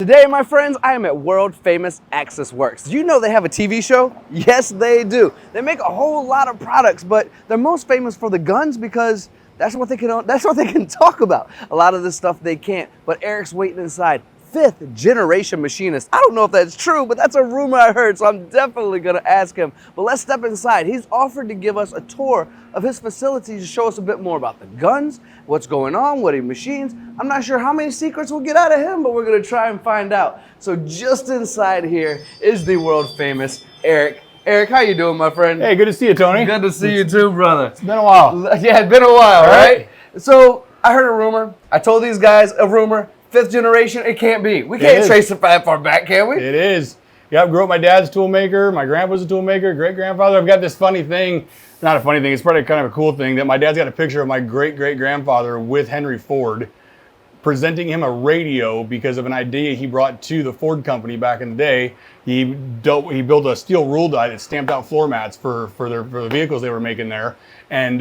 Today, my friends, I am at world famous AxisWorks. Do you know they have a TV show? Yes, they do. They make a whole lot of products, but they're most famous for the guns because that's what they can talk about. A lot of this stuff they can't, but Eric's waiting inside. 5th generation machinist. I don't know if that's true, but that's a rumor I heard, so I'm definitely gonna ask him. But let's step inside. He's offered to give us a tour of his facility to show us a bit more about the guns, what's going on, what he machines. I'm not sure how many secrets we'll get out of him, but we're gonna try and find out. So just inside here is the world famous Eric. Eric, how you doing, my friend? Hey, good to see you, Tony. Good to see you too, brother. It's been a while. Yeah, it's been a while, right? So I heard a rumor. I told these guys a rumor. 5th generation, it can't be. We can't trace it that far back, can we? It is. Yep, grew up my dad's tool maker, my grandpa's a tool maker, great-grandfather. I've got this funny thing, not a funny thing, it's probably kind of a cool thing, that my dad's got a picture of my great-great-grandfather with Henry Ford presenting him a radio because of an idea he brought to the Ford company back in the day. He built a steel rule die that stamped out floor mats for the vehicles they were making there. And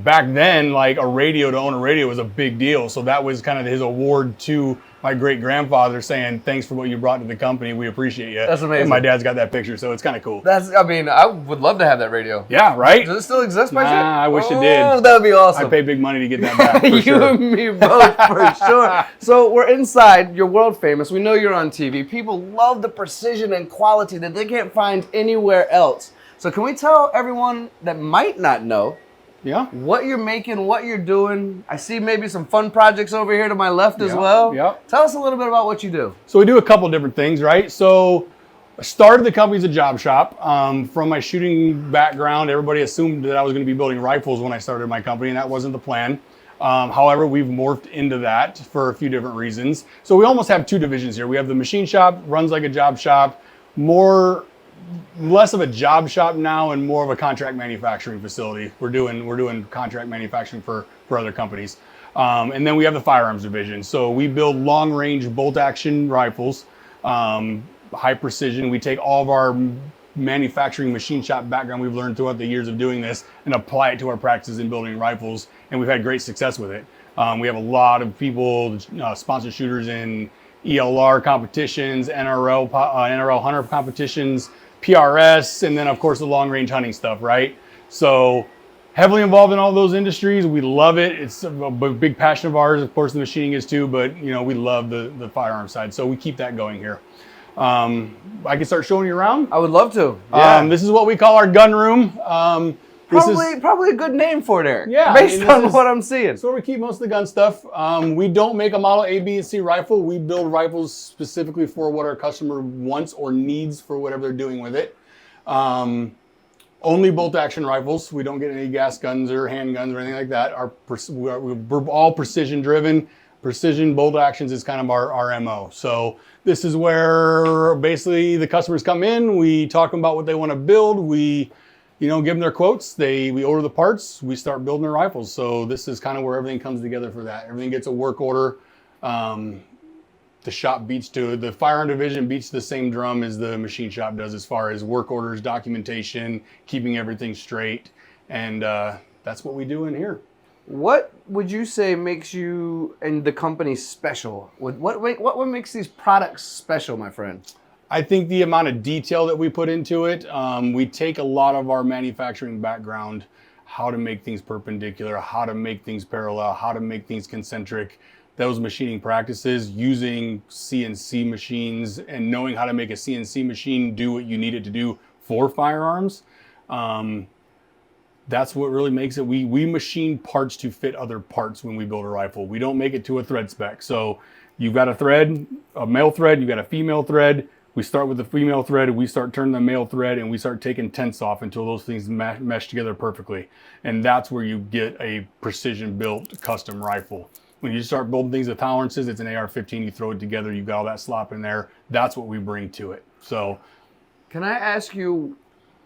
back then, like to own a radio was a big deal. So that was kind of his award to my great-grandfather, saying, thanks for what you brought to the company. We appreciate you. That's amazing. And my dad's got that picture, so it's kind of cool. I would love to have that radio. Yeah, right? Does it still exist, by chance? I wish it did. That would be awesome. I pay big money to get that back, for You sure. and me both, for sure. So we're inside. You're world famous. We know you're on TV. People love the precision and quality that they can't find anywhere else. So can we tell everyone that might not know what you're making, what you're doing? I see maybe some fun projects over here to my left as well. Tell us a little bit about what you do. So we do a couple different things, right? So I started the company as a job shop. From my shooting background, everybody assumed that I was going to be building rifles when I started my company, and that wasn't the plan. However, we've morphed into that for a few different reasons. So we almost have 2 divisions here. We have the machine shop, runs like a job shop, less of a job shop now and more of a contract manufacturing facility. We're doing contract manufacturing for other companies. And then we have the firearms division. So we build long range bolt action rifles, high precision. We take all of our manufacturing machine shop background we've learned throughout the years of doing this and apply it to our practices in building rifles. And we've had great success with it. We have a lot of people, sponsor shooters in ELR competitions, NRL hunter competitions, PRS, and then of course the long range hunting stuff, right? So heavily involved in all those industries. We love it. It's a big passion of ours. Of course the machining is too, but we love the firearm side. So we keep that going here. I can start showing you around. I would love to. Yeah. This is what we call our gun room. Probably a good name for it, Eric. Yeah. Based on what I'm seeing. So we keep most of the gun stuff. We don't make a model A, B, and C rifle. We build rifles specifically for what our customer wants or needs for whatever they're doing with it. Only bolt action rifles. We don't get any gas guns or handguns or anything like that. We're all precision driven. Precision bolt actions is kind of our MO. So this is where basically the customers come in. We talk about what they want to build. We give them their quotes. We order the parts. We start building their rifles. So this is kind of where everything comes together for that. Everything gets a work order. The firearm division beats the same drum as the machine shop does as far as work orders, documentation, keeping everything straight. And that's what we do in here. What would you say makes you and the company special? What makes these products special, my friend? I think the amount of detail that we put into it. We take a lot of our manufacturing background, how to make things perpendicular, how to make things parallel, how to make things concentric, those machining practices, using CNC machines and knowing how to make a CNC machine do what you need it to do for firearms. That's what really makes it. We machine parts to fit other parts when we build a rifle. We don't make it to a thread spec. So you've got a thread, a male thread, you've got a female thread. We start with the female thread, we start turning the male thread, and we start taking tenths off until those things mesh together perfectly. And that's where you get a precision-built custom rifle. When you start building things with tolerances, it's an AR-15, you throw it together, you've got all that slop in there. That's what we bring to it. So, can I ask you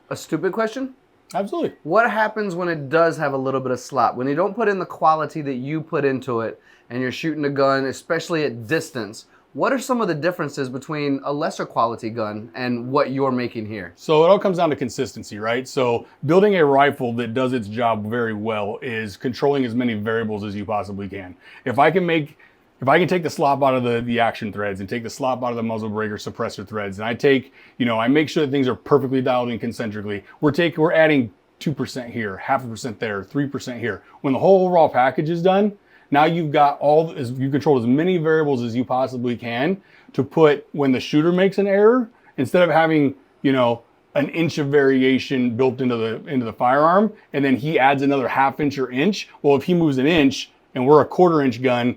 a stupid question? Absolutely. What happens when it does have a little bit of slop? When you don't put in the quality that you put into it, and you're shooting a gun, especially at distance, what are some of the differences between a lesser quality gun and what you're making here? So it all comes down to consistency, right? So building a rifle that does its job very well is controlling as many variables as you possibly can. If I can make if I can take the slop out of the action threads and take the slop out of the muzzle breaker suppressor threads, and I take, I make sure that things are perfectly dialed in concentrically. We're adding 2% here, 0.5% there, 3% here. When the whole overall package is done, now you've got you control as many variables as you possibly can to put when the shooter makes an error, instead of having, an inch of variation built into the firearm, and then he adds another 1/2 inch or inch. Well, if he moves an inch and we're a 1/4 inch gun,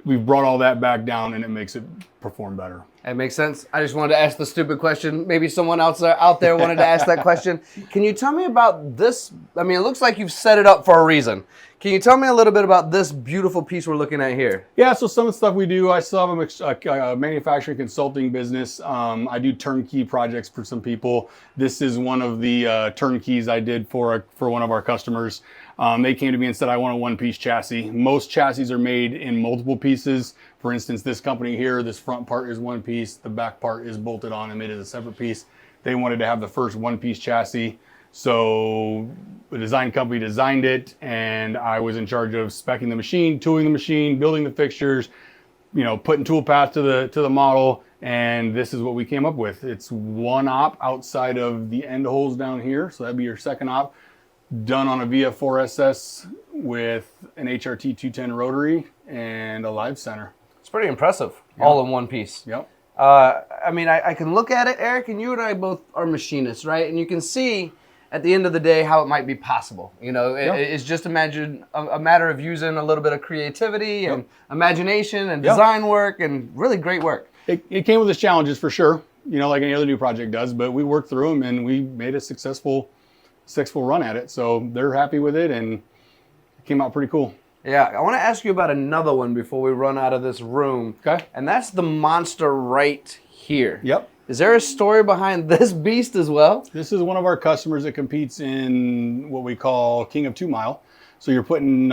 we've brought all that back down and it makes it perform better. That makes sense. I just wanted to ask the stupid question. Maybe someone else out there wanted to ask that question. Can you tell me about this? I mean, it looks like you've set it up for a reason. Can you tell me a little bit about this beautiful piece we're looking at here? Yeah, so some of the stuff we do, I still have a manufacturing consulting business. I do turnkey projects for some people. This is one of the turnkeys I did for one of our customers. They came to me and said, I want a one-piece chassis. Most chassis are made in multiple pieces. For instance, this company here, this front part is one piece, the back part is bolted on and made as a separate piece. They wanted to have the first one-piece chassis. So the design company designed it, and I was in charge of speccing the machine, tooling the machine, building the fixtures, putting tool paths to the model, and this is what we came up with. It's one op outside of the end holes down here, so that'd be your second op, done on a VF4SS with an HRT 210 rotary and a live center. It's pretty impressive, all in one piece. Yep. I mean, I can look at it, Eric, and you and I both are machinists, right? And you can see at the end of the day how it might be possible. It's just a matter of using a little bit of creativity and imagination and design work and really great work. It came with its challenges for sure, like any other new project does, but we worked through them and we made a successful run at it. So they're happy with it and it came out pretty cool. Yeah, I want to ask you about another one before we run out of this room. Okay. And that's the monster right here. Yep. Is there a story behind this beast as well? This is one of our customers that competes in what we call King of 2 Mile. So you're putting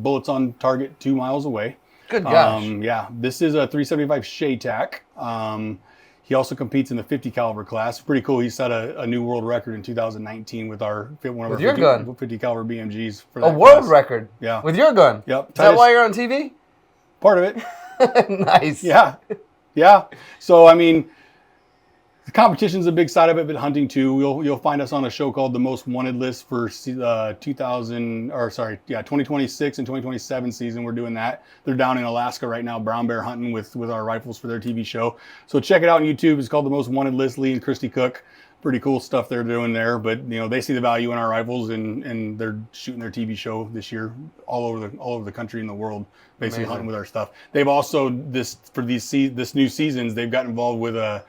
bullets on target 2 miles away. Good gosh. Yeah, this is a 375 Shea Tac. He also competes in the 50 caliber class. Pretty cool. He set a new world record in 2019 with one of our 50 caliber BMGs. For that world record? Yeah. With your gun? Yep. Is that why you're on TV? Part of it. Nice. Yeah. Yeah. So, I mean, the competition's a big side of it, but hunting too. You'll find us on a show called The Most Wanted List for 2026 and 2027 season. We're doing that. They're down in Alaska right now, brown bear hunting with our rifles for their TV show. So check it out on YouTube. It's called The Most Wanted List. Lee and Christy Cook. Pretty cool stuff they're doing there. But they see the value in our rifles, and they're shooting their TV show this year all over the country and the world, basically hunting with our stuff. They've also this new seasons they've got involved with a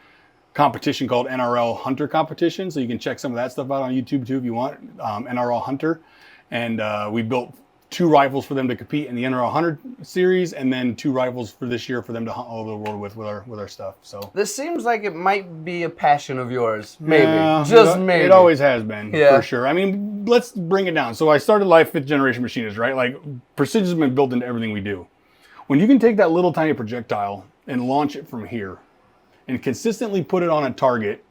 competition called NRL Hunter competition, so you can check some of that stuff out on YouTube too if you want. NRL Hunter, and we built 2 rifles for them to compete in the NRL Hunter series, and then 2 rifles for this year for them to hunt all over the world with our stuff. So this seems like it might be a passion of yours, maybe, maybe. It always has been, for sure. I mean, let's bring it down. So I started life 5th generation machinist, right? Like precision's been built into everything we do. When you can take that little tiny projectile and launch it from here, and consistently put it on a target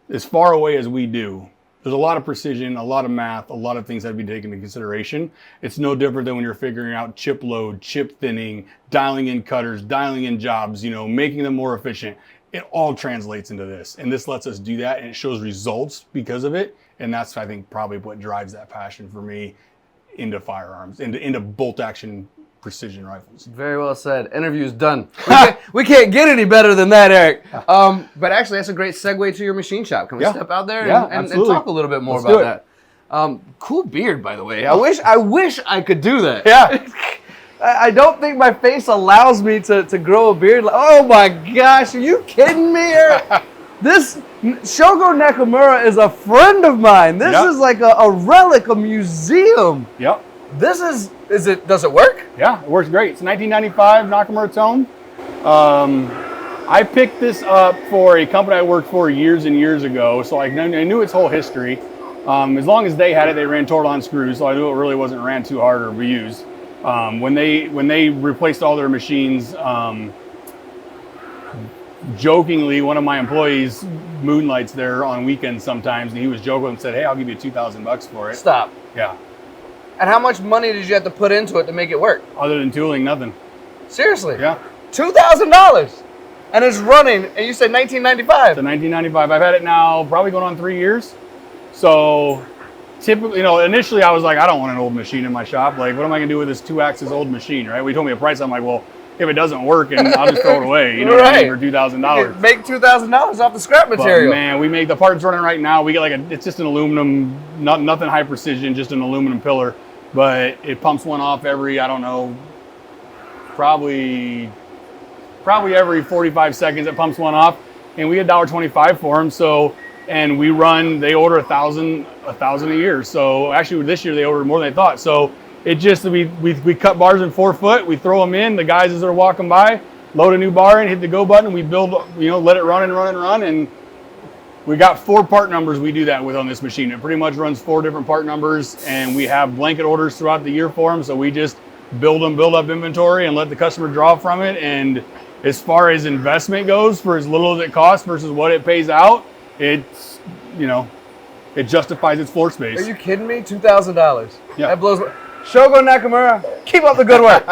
as far away as we do, there's a lot of precision, a lot of math, a lot of things that have to be taken into consideration. It's no different than when you're figuring out chip load, chip thinning, dialing in cutters, dialing in jobs, making them more efficient. It all translates into this. And this lets us do that, and it shows results because of it. And that's, I think, probably what drives that passion for me into firearms, into bolt action precision rifles. Very well said. Interview's done. We can't get any better than that, Eric. But actually, that's a great segue to your machine shop. Can we step out there and talk a little bit more about that? Cool beard, by the way. I wish I could do that. Yeah. I don't think my face allows me to grow a beard. Oh my gosh, are you kidding me, Eric? This Shogo Nakamura is a friend of mine. This is like a relic, a museum. Yep. Does it work? Yeah, it works great. It's a 1995 Nakamura tone. I picked this up for a company I worked for years and years ago, so I knew its whole history. As long as they had it, they ran Tordon screws, so I knew it really wasn't ran too hard or reused. When they replaced all their machines, jokingly, one of my employees moonlights there on weekends sometimes, and he was joking and said, "Hey, I'll give you $2,000 for it." Stop. Yeah. And how much money did you have to put into it to make it work? Other than tooling, nothing. Seriously? Yeah. $2,000. And it's running, and you said 1995. So 1995. I've had it now probably going on 3 years. So typically, initially I was like, I don't want an old machine in my shop. Like, what am I gonna do with this 2-axis old machine, right? We told me a price. I'm like, well, if it doesn't work, and I'll just throw it away, you know what I mean, for $2,000. Make $2,000 off the scrap material. But man, we make the parts running right now. We get it's just an aluminum, nothing high precision, just an aluminum pillar. But it pumps one off every, I don't know, probably every 45 seconds it pumps one off, and we get $1.25 for them. So, and we run, they order 1,000 a year. So actually this year they ordered more than they thought. So it just, we cut bars in 4 foot, we throw them in, the guys as they're walking by, load a new bar in, hit the go button, we build, let it run and run and run. And we got 4 part numbers we do that with on this machine. It pretty much runs 4 different part numbers, and we have blanket orders throughout the year for them. So we just build up inventory and let the customer draw from it. And as far as investment goes, for as little as it costs versus what it pays out, it's, it justifies its floor space. Are you kidding me? $2,000. Yeah. That blows my... Shogo Nakamura, keep up the good work.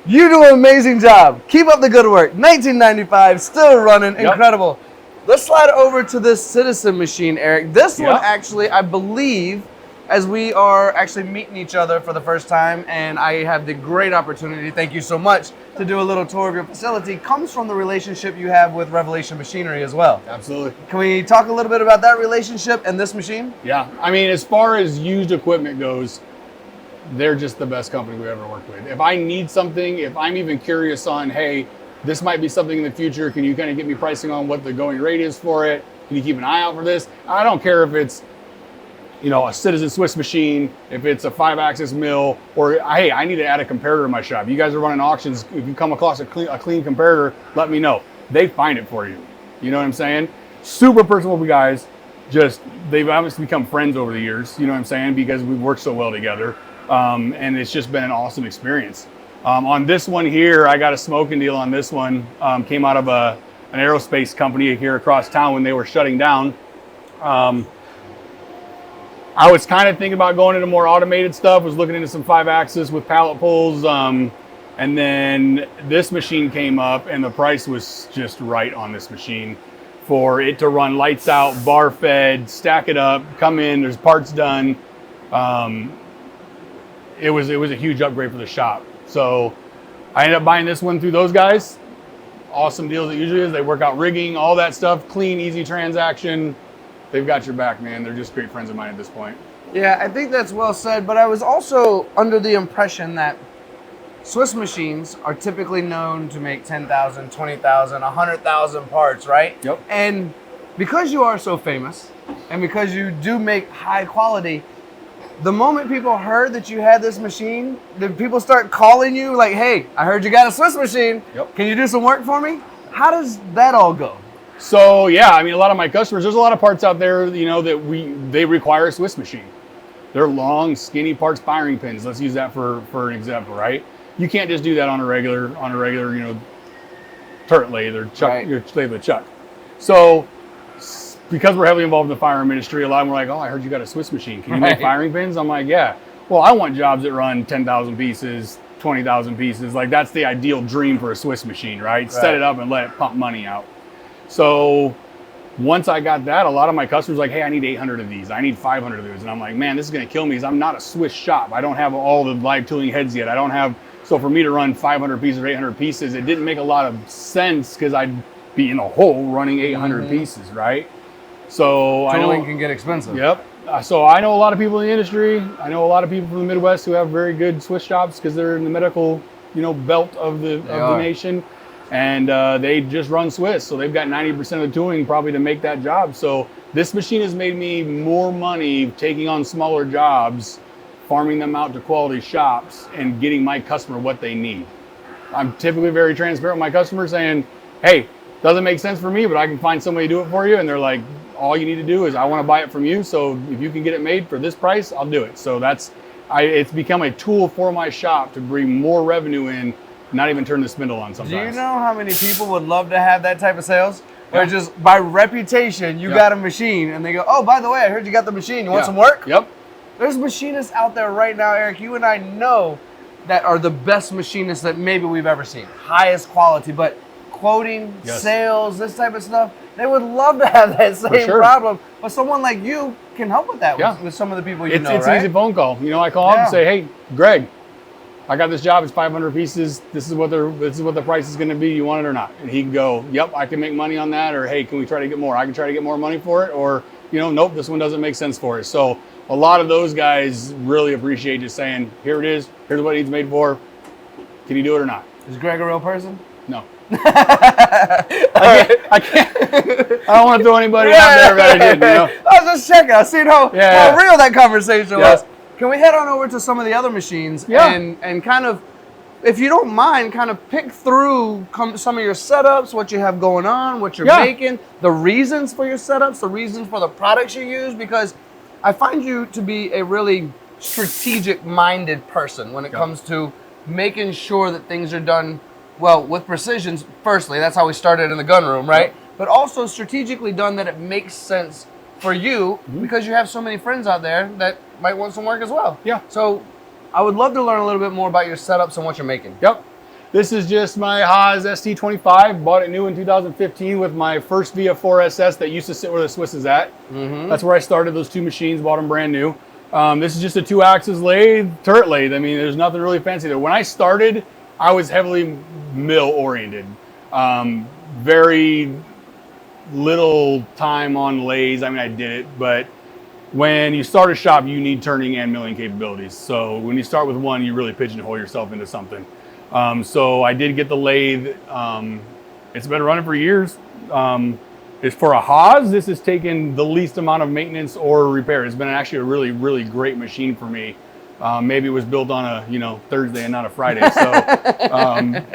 You do an amazing job. Keep up the good work. 1995, still running, incredible. Let's slide over to this Citizen machine, Eric. This one actually, I believe, as we are actually meeting each other for the first time, and I have the great opportunity, thank you so much, to do a little tour of your facility, comes from the relationship you have with Revelation Machinery as well. Absolutely. Can we talk a little bit about that relationship and this machine? Yeah, I mean, as far as used equipment goes, they're just the best company we've ever worked with. If I need something, if I'm even curious on, hey, this might be something in the future, can you kind of get me pricing on what the going rate is for it? Can you keep an eye out for this? I don't care if it's, a Citizen Swiss machine, if it's a 5-axis mill, or hey, I need to add a comparator in my shop. You guys are running auctions. If you come across a clean comparator, let me know. They find it for you. You know what I'm saying? Super personable guys. Just, they've obviously become friends over the years, you know what I'm saying? Because we've worked so well together. And it's just been an awesome experience. On this one here, I got a smoking deal on this one. Came out of an aerospace company here across town when they were shutting down. I was kind of thinking about going into more automated stuff, was looking into some 5-axis with pallet pulls. And then this machine came up, and the price was just right on this machine for it to run lights out, bar fed, stack it up, come in, there's parts done. It was a huge upgrade for the shop. So I ended up buying this one through those guys. Awesome deals it usually is. They work out rigging, all that stuff, clean, easy transaction. They've got your back, man. They're just great friends of mine at this point. Yeah, I think that's well said, but I was also under the impression that Swiss machines are typically known to make 10,000, 20,000, 100,000 parts, right? Yep. And because you are so famous, and because you do make high quality, the moment people heard that you had this machine, did people start calling you like, hey, I heard you got a Swiss machine. Yep. Can you do some work for me? How does that all go? So yeah, I mean, a lot of my customers, there's a lot of parts out there, that they require a Swiss machine. They're long, skinny parts, firing pins. Let's use that for an example, right? You can't just do that on a regular, turret lathe or chuck, Right. your lathe with chuck. So because we're heavily involved in the firearm industry, a lot of them were like, oh, I heard you got a Swiss machine. Can you make firing pins? I'm like, yeah. Well, I want jobs that run 10,000 pieces, 20,000 pieces. Like, that's the ideal dream for a Swiss machine, right? Set it up and let it pump money out. So once I got that, a lot of my customers were like, hey, I need 800 of these. I need 500 of those. And I'm like, man, this is going to kill me because I'm not a Swiss shop. I don't have all the live tooling heads yet. So for me to run 500 pieces or 800 pieces, it didn't make a lot of sense because I'd be in a hole running 800 pieces, right? So Tooling can get expensive. Yep. So I know a lot of people in the industry. I know a lot of people from the Midwest who have very good Swiss shops because they're in the medical, belt of the nation. And they just run Swiss. So they've got 90% of the tooling probably to make that job. So this machine has made me more money taking on smaller jobs, farming them out to quality shops, and getting my customer what they need. I'm typically very transparent with my customers saying, hey, doesn't make sense for me, but I can find somebody to do it for you. And they're like, all you need to do is I want to buy it from you. So if you can get it made for this price, I'll do it. So it's become a tool for my shop to bring more revenue in, not even turn the spindle on sometimes. Do you know how many people would love to have that type of sales? Where just by reputation, you got a machine and they go, oh, by the way, I heard you got the machine. You want some work? Yep. There's machinists out there right now, Eric, you and I know, that are the best machinists that maybe we've ever seen, highest quality, but quoting, sales, this type of stuff, they would love to have that same problem. But someone like you can help with that with some of the people you know, It's right? an easy phone call. You know, I call up and say, hey, Greg, I got this job. It's 500 pieces. This is what the price is going to be. You want it or not? And he can go, yep, I can make money on that. Or, hey, can we try to get more? I can try to get more money for it. Or, you know, nope, this one doesn't make sense for it. So a lot of those guys really appreciate just saying, here it is. Here's what it needs made for. Can you do it or not? Is Greg a real person? No. I can't. I don't want to throw anybody out there if I did, you know? I was just checking. I seen how real that conversation was. Can we head on over to some of the other machines and kind of, if you don't mind, kind of pick through some of your setups, what you have going on, what you're making, the reasons for your setups, the reasons for the products you use, because I find you to be a really strategic-minded person when it comes to making sure that things are done well with precision. Firstly, that's how we started in the gun room, right? But also strategically done that it makes sense for you because you have so many friends out there that might want some work as well. Yeah. So I would love to learn a little bit more about your setups and what you're making. Yep. This is just my Haas ST25. Bought it new in 2015 with my first VF4SS that used to sit where the Swiss is at. That's where I started those two machines, bought them brand new. This is just a 2-axis lathe, turret lathe. I mean, there's nothing really fancy there. When I started, I was heavily mill oriented. Very little time on lathes. I mean, I did it, but when you start a shop, you need turning and milling capabilities. So when you start with one, you really pigeonhole yourself into something. So I did get the lathe. It's been running for years. It's for a Haas. This has taken the least amount of maintenance or repair. It's been actually a really, really great machine for me. Maybe it was built on a Thursday and not a Friday. So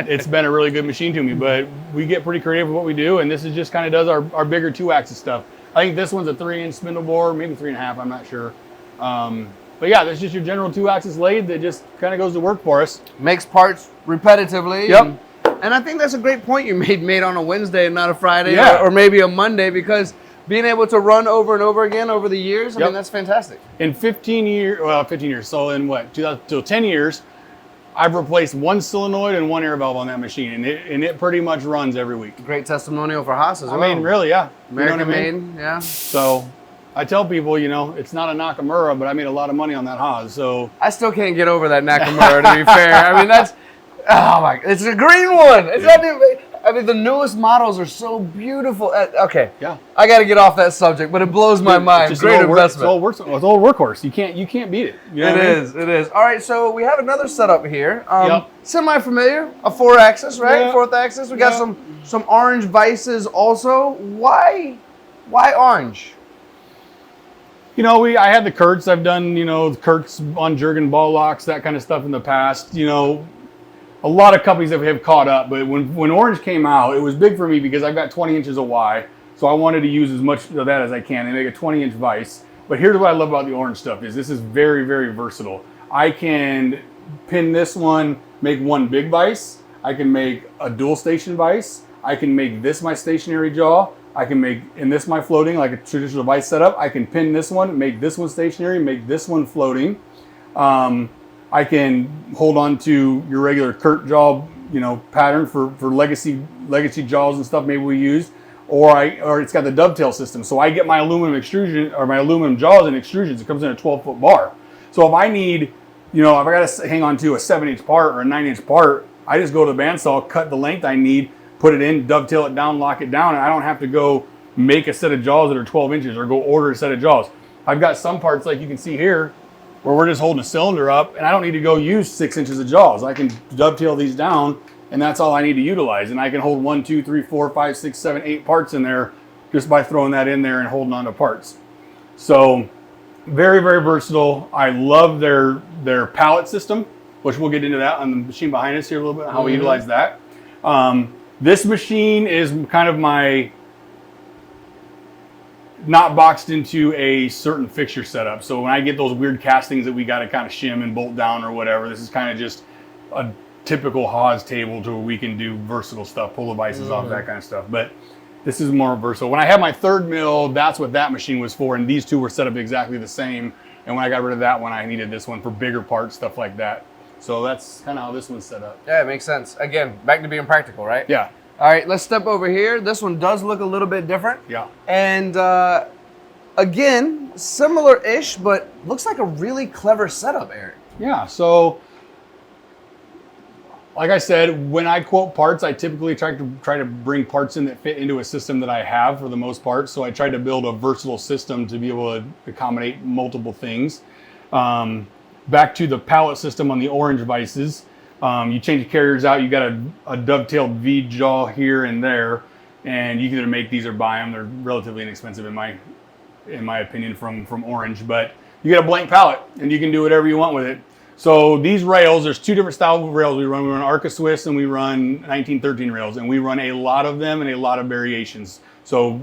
it's been a really good machine to me. But we get pretty creative with what we do, and this is just kind of does our bigger 2-axis stuff. I think this one's a 3-inch spindle bore, maybe 3.5. I'm not sure. But yeah, that's just your general 2-axis lathe that just kind of goes to work for us. Makes parts repetitively. Yep. And I think that's a great point you made on a Wednesday and not a Friday or maybe a Monday, because being able to run over and over again over the years, I mean, that's fantastic. In 15 years, so in what, 10 years, I've replaced one solenoid and one air valve on that machine, and it pretty much runs every week. Great testimonial for Haas as well. I mean, really, yeah. American made, yeah. So I tell people, it's not a Nakamura, but I made a lot of money on that Haas, so. I still can't get over that Nakamura, to be fair. I mean, oh my, it's a green one. It's not even, I mean, the newest models are so beautiful. Okay. Yeah. I got to get off that subject, but it blows my mind. Great investment. It's all workhorse. You can't beat it. You know it is. All right, so we have another setup here. Semi-familiar, a 4-axis, right? Yeah. 4th axis. We got some orange vices also. Why orange? I had the Kurtz. I've done, Kurtz on Jurgen ball locks, that kind of stuff in the past. A lot of companies have caught up, but when orange came out, it was big for me because I've got 20 inches of Y, so I wanted to use as much of that as I can and make a 20-inch vise. But here's what I love about the orange stuff is this is very, very versatile. I can pin this one, make one big vise. I can make a dual station vise. I can make this my stationary jaw. I can make this my floating, like a traditional vise setup. I can pin this one, make this one stationary, make this one floating. I can hold on to your regular Kurt jaw, pattern for legacy jaws and stuff maybe we use, or it's got the dovetail system. So I get my aluminum extrusion or my aluminum jaws and extrusions. It comes in a 12-foot bar. So if I need, if I got to hang on to a 7-inch part or a 9-inch part, I just go to the bandsaw, cut the length I need, put it in, dovetail it down, lock it down, and I don't have to go make a set of jaws that are 12 inches or go order a set of jaws. I've got some parts like you can see here, where we're just holding a cylinder up and I don't need to go use 6 inches of jaws. I can dovetail these down and that's all I need to utilize. And I can hold 1, 2, 3, 4, 5, 6, 7, 8 parts in there just by throwing that in there and holding on to parts. So very, very versatile. I love their pallet system, which we'll get into that on the machine behind us here a little bit, how we utilize that. This machine is kind of my not boxed into a certain fixture setup. So when I get those weird castings that we got to kind of shim and bolt down or whatever, this is kind of just a typical Haas table to where we can do versatile stuff, pull the vices off, that kind of stuff. But this is more versatile. When I had my 3rd mill, that's what that machine was for. And these two were set up exactly the same. And when I got rid of that one, I needed this one for bigger parts, stuff like that. So that's kind of how this one's set up. Yeah, it makes sense. Again, back to being practical, right? Yeah. All right, let's step over here. This one does look a little bit different. Yeah. And again, similar-ish, but looks like a really clever setup, Eric. Yeah, so like I said, when I quote parts, I typically try to bring parts in that fit into a system that I have for the most part. So I try to build a versatile system to be able to accommodate multiple things. Back to the pallet system on the orange vices. You change the carriers out, you got a dovetailed V-jaw here and there, and you can either make these or buy them. They're relatively inexpensive in my opinion from orange, but you get a blank pallet and you can do whatever you want with it. So these rails, there's two different styles of rails we run. We run Arca Swiss and we run 1913 rails, and we run a lot of them and a lot of variations. So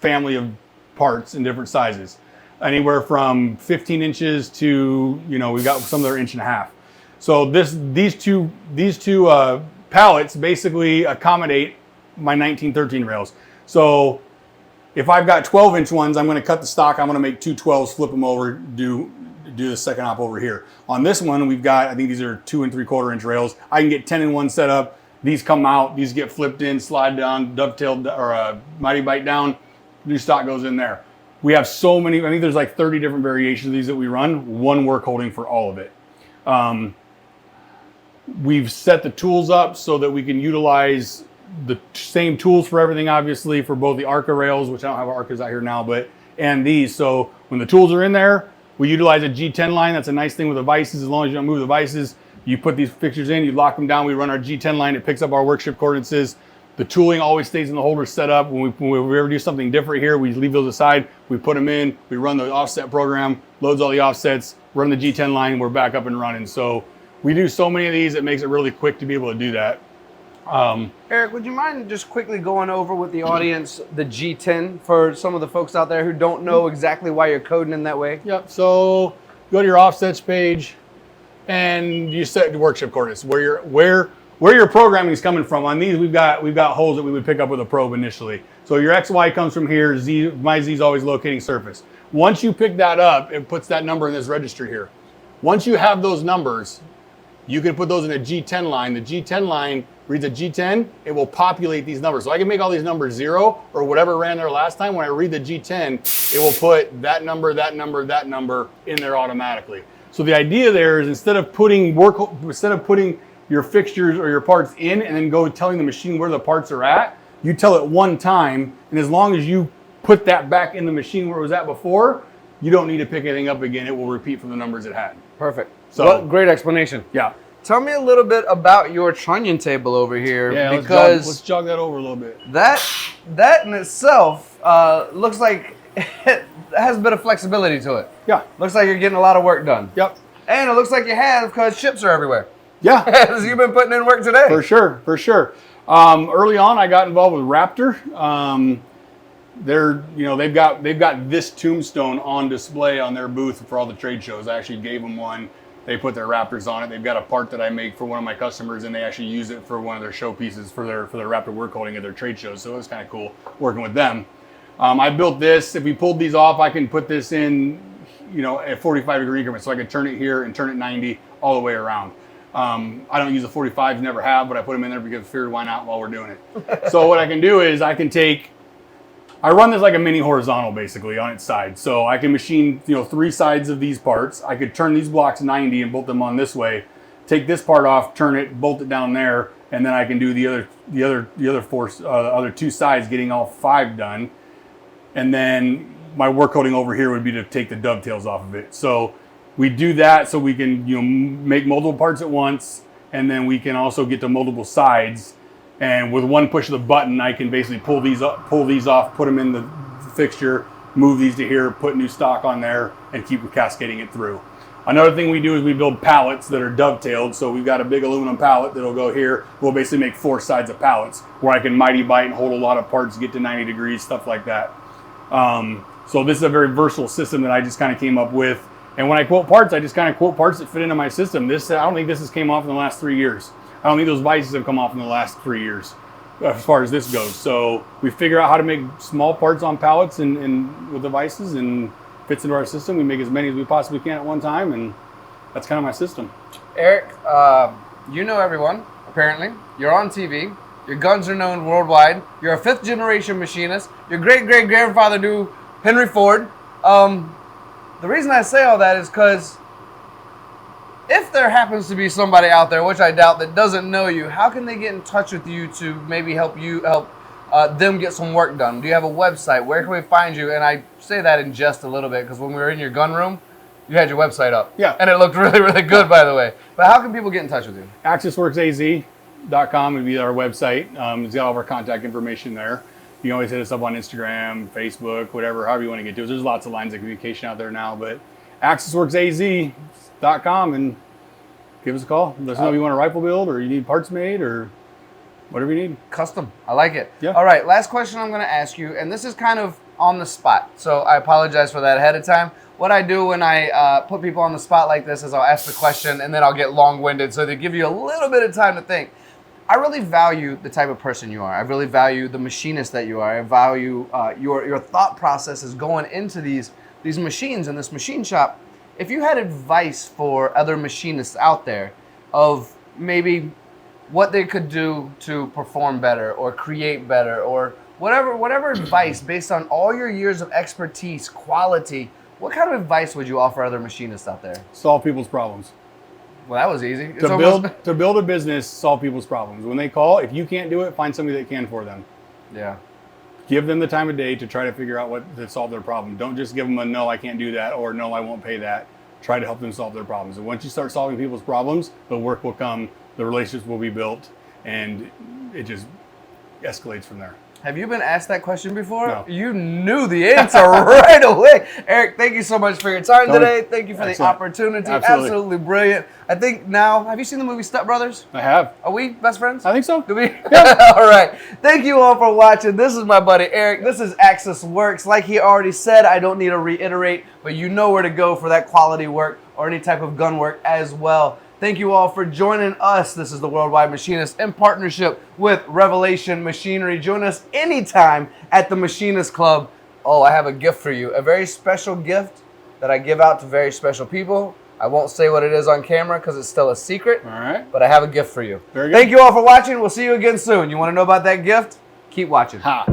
family of parts in different sizes, anywhere from 15 inches to, we've got some that are 1.5 inches. So these two pallets basically accommodate my 1913 rails. So if I've got 12-inch ones, I'm going to cut the stock. I'm going to make two 12s, flip them over, do the second op over here. On this one, we've got, I think these are 2 3/4-inch rails. I can get 10 in one setup. These come out, these get flipped in, slide down, dovetailed, or mighty bite down, new stock goes in there. We have so many, I think there's like 30 different variations of these that we run, one work holding for all of it. We've set the tools up so that we can utilize the same tools for everything, obviously, for both the Arca rails, which I don't have Arcas out here now, and these. So when the tools are in there, we utilize a G10 line. That's a nice thing with the vices. As long as you don't move the vices, you put these fixtures in, you lock them down. We run our G10 line. It picks up our workship coordinates. The tooling always stays in the holder set up. When we ever do something different here, we leave those aside. We put them in. We run the offset program, loads all the offsets, run the G10 line. We're back up and running. So we do so many of these, it makes it really quick to be able to do that. Eric, would you mind just quickly going over with the audience the G10 for some of the folks out there who don't know exactly why you're coding in that way? Yep. So go to your offsets page and you set the workship coordinates where your programming is coming from. On these, we've got holes that we would pick up with a probe initially. So your XY comes from here. My Z is always locating surface. Once you pick that up, it puts that number in this registry here. Once you have those numbers, you can put those in a G10 line. The G10 line reads a G10, it will populate these numbers. So I can make all these numbers 0 or whatever ran there last time. When I read the G10, it will put that number in there automatically. So the idea there is instead of putting your fixtures or your parts in and then go telling the machine where the parts are at, you tell it one time, and as long as you put that back in the machine where it was at before, you don't need to pick anything up again. It will repeat from the numbers it had. Perfect. So well, great explanation. Yeah. Tell me a little bit about your trunnion table over here. Yeah, because let's jog that over a little bit. That in itself looks like it has a bit of flexibility to it. Yeah. Looks like you're getting a lot of work done. Yep. And it looks like you have, because ships are everywhere. Yeah. So you've been putting in work today. For sure. Early on, I got involved with Raptor. They've got this tombstone on display on their booth for all the trade shows. I actually gave them one. They put their Raptors on it. They've got a part that I make for one of my customers, and they actually use it for one of their show pieces for their Raptor work holding at their trade shows. So it was kind of cool working with them. I built this. If we pulled these off, I can put this in, at 45-degree increments. So I can turn it here and turn it 90 all the way around. I don't use the 45s, never have, but I put them in there because I figured why not while we're doing it. So what I can do is I run this like a mini horizontal basically on its side. So I can machine, 3 sides of these parts. I could turn these blocks 90 and bolt them on this way, take this part off, turn it, bolt it down there, and then I can do the other 2 sides, getting all 5 done. And then my work holding over here would be to take the dovetails off of it. So we do that so we can, make multiple parts at once, and then we can also get to multiple sides. And with one push of the button, I can basically pull these off, put them in the fixture, move these to here, put new stock on there, and keep cascading it through. Another thing we do is we build pallets that are dovetailed. So we've got a big aluminum pallet that'll go here. We'll basically make 4 sides of pallets where I can mighty bite and hold a lot of parts, get to 90 degrees, stuff like that. So this is a very versatile system that I just kind of came up with. And when I quote parts, I just kind of quote parts that fit into my system. I don't think this has came off in the last 3 years. I don't think those vices have come off in the last 3 years as far as this goes. So we figure out how to make small parts on pallets and with the vices, and fits into our system. We make as many as we possibly can at one time, and that's kind of my system. Eric, you know everyone, apparently. You're on TV. Your guns are known worldwide. You're a 5th generation machinist. Your great-great-grandfather knew Henry Ford. The reason I say all that is because if there happens to be somebody out there, which I doubt, that doesn't know you, how can they get in touch with you to maybe help them get some work done? Do you have a website? Where can we find you? And I say that in jest a little bit because when we were in your gun room, you had your website up. Yeah. And it looked really, really good, by the way. But how can people get in touch with you? AxisWorksAZ.com would be our website. It's got all of our contact information there. You can always hit us up on Instagram, Facebook, whatever, however you want to get to us. There's lots of lines of communication out there now, but AxisWorksAZ.com and give us a call. Let us know if you want a rifle build or you need parts made or whatever you need. Custom. I like it. Yeah. All right, last question I'm going to ask you, and this is kind of on the spot, so I apologize for that ahead of time. What I do when I put people on the spot like this is I'll ask the question and then I'll get long-winded so they give you a little bit of time to think. I really value the type of person you are. I really value the machinist that you are. I value your thought processes going into these machines in this machine shop. If you had advice for other machinists out there of maybe what they could do to perform better or create better or whatever advice based on all your years of expertise, quality, what kind of advice would you offer other machinists out there? Solve people's problems. Well, that was easy. To build a business, solve people's problems. When they call, if you can't do it, find somebody that can for them. Yeah. Give them the time of day to try to figure out what to solve their problem. Don't just give them a no, I can't do that, or no, I won't pay that. Try to help them solve their problems. And once you start solving people's problems, the work will come, the relationships will be built, and it just escalates from there. Have you been asked that question before? No. You knew the answer right away. Eric, thank you so much for your time today. Thank you for the opportunity. Absolutely brilliant. I think now, have you seen the movie Step Brothers? I have. Are we best friends? I think so. Do we? Yeah. All right. Thank you all for watching. This is my buddy Eric. This is AxisWorks. Like he already said, I don't need to reiterate, but you know where to go for that quality work or any type of gun work as well. Thank you all for joining us. This is the Worldwide Machinist in partnership with Revelation Machinery. Join us anytime at the Machinist Club. Oh, I have a gift for you. A very special gift that I give out to very special people. I won't say what it is on camera because it's still a secret. All right. But I have a gift for you. Very good. Thank you all for watching. We'll see you again soon. You want to know about that gift? Keep watching. Ha.